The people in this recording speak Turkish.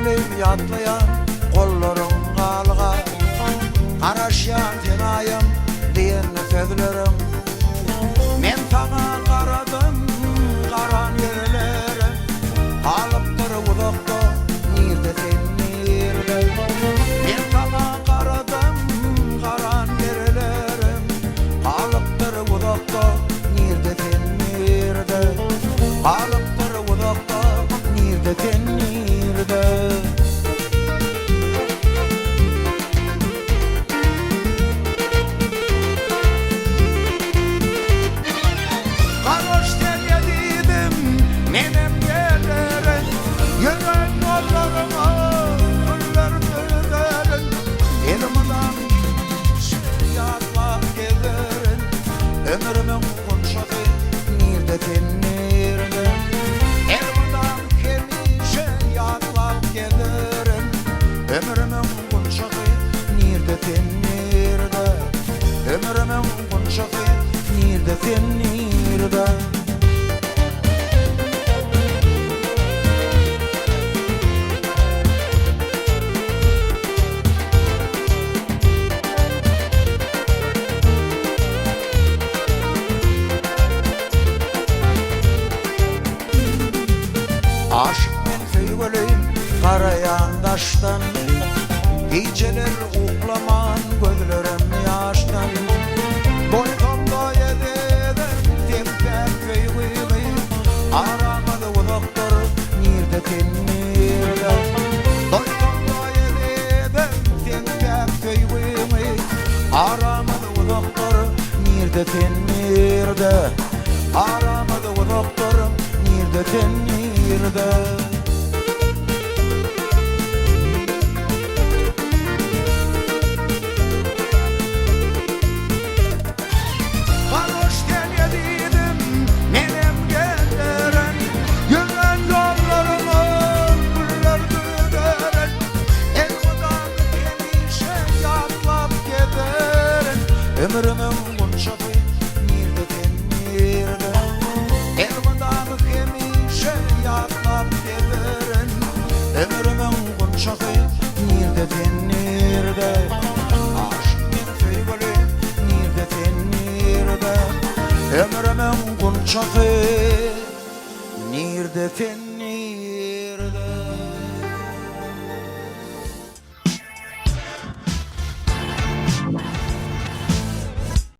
Gülüm yatlayan kollarım kalga, Karaşyan tenayım diyen sözlerim. Men sana karadım karan yerlerim, Kalıptır uzakta nirde sen nirde. Men sana karadım karan yerlerim, Kalıptır uzakta nirde sen nirde. Kalıptır uzakta nirde sen nirde. Ömrümün kunşağı nirde tenirde. Elmadan kemişe yatlap gelirim. Ömrümün kunşağı nirde tenirde. Ömrümün kunşağı nirde tenirde. Aşık ben sevgilim karayan taştan, geceler uklaman gözlerim yaştan. Boynumda yededen tepten sevgilim, aramadı uzaklar nirde tenirde. Boynumda yededen tepten sevgilim, aramadı uzaklar nirde tenirde. Aramadı uzaklar nirde tenirde. Varoş geledim nenem geliren, Yürgen yollarımı güller güderen. Elmadan kemişe yatlap geliren. Ömrümün kunşağı nirde tenirde. Elmadan kemişe yatlap geliren. Ömrümün kunşağı nirde tenirde. Aşk men sevgilim nirde tenirde. Ömrümün kunşağı nirde tenirde.